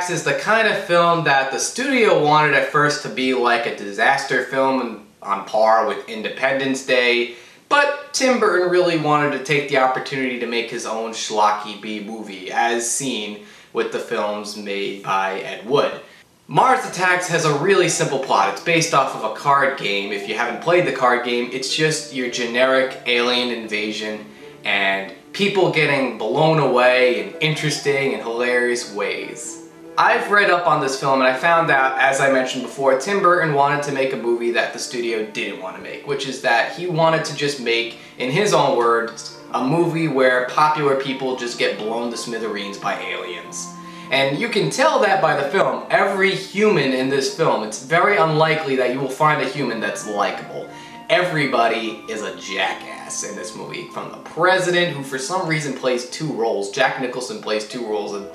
Attacks is the kind of film that the studio wanted at first to be like a disaster film on par with Independence Day, but Tim Burton really wanted to take the opportunity to make his own schlocky B movie, as seen with the films made by Ed Wood. Mars Attacks has a really simple plot. It's based off of a card game. If you haven't played the card game, it's just your generic alien invasion and people getting blown away in interesting and hilarious ways. I've read up on this film and I found out, as I mentioned before, Tim Burton wanted to make a movie that the studio didn't want to make, which is that he wanted to just make, in his own words, a movie where popular people just get blown to smithereens by aliens. And you can tell that by the film. Every human in this film, it's very unlikely that you will find a human that's likable. Everybody is a jackass in this movie, from the president, who for some reason plays two roles. Jack Nicholson plays two roles, and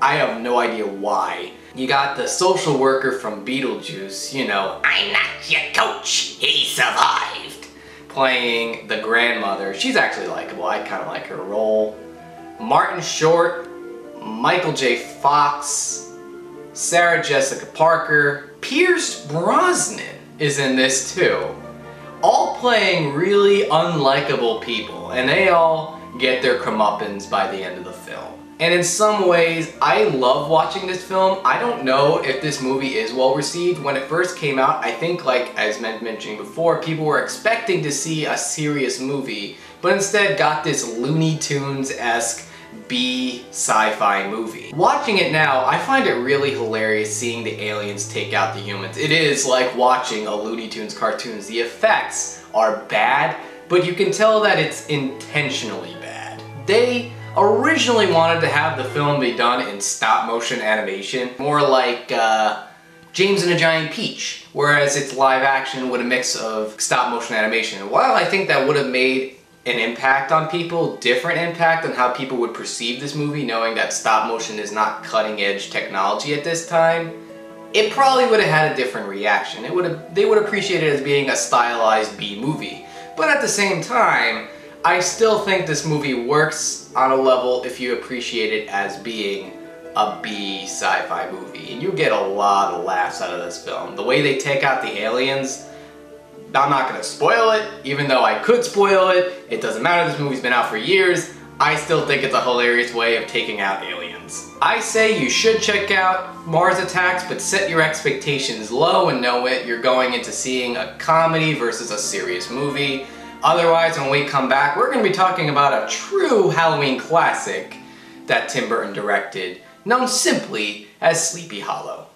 I have no idea why. You got the social worker from Beetlejuice, you know, I'm not your coach, he survived, playing the grandmother. She's actually likable. I kind of like her role. Martin Short, Michael J. Fox, Sarah Jessica Parker, Pierce Brosnan is in this too. All playing really unlikable people, and they all get their comeuppance by the end of the film. And in some ways, I love watching this film. I don't know if this movie is well received. When it first came out, I think, like as mentioned before, people were expecting to see a serious movie, but instead got this Looney Tunes-esque B sci-fi movie. Watching it now, I find it really hilarious seeing the aliens take out the humans. It is like watching a Looney Tunes cartoon. The effects are bad, but you can tell that it's intentionally bad. They originally wanted to have the film be done in stop-motion animation, more like James and the Giant Peach, whereas it's live action with a mix of stop-motion animation. And while I think that would have made an impact on people, different impact on how people would perceive this movie, knowing that stop motion is not cutting-edge technology at this time, it probably would have had a different reaction. They would appreciate it as being a stylized B movie. But at the same time, I still think this movie works on a level if you appreciate it as being a B sci-fi movie. And you get a lot of laughs out of this film. The way they take out the aliens, I'm not going to spoil it, even though I could spoil it. It doesn't matter, this movie's been out for years. I still think it's a hilarious way of taking out aliens. I say you should check out Mars Attacks, but set your expectations low and know it. You're going into seeing a comedy versus a serious movie. Otherwise, when we come back, we're going to be talking about a true Halloween classic that Tim Burton directed, known simply as Sleepy Hollow.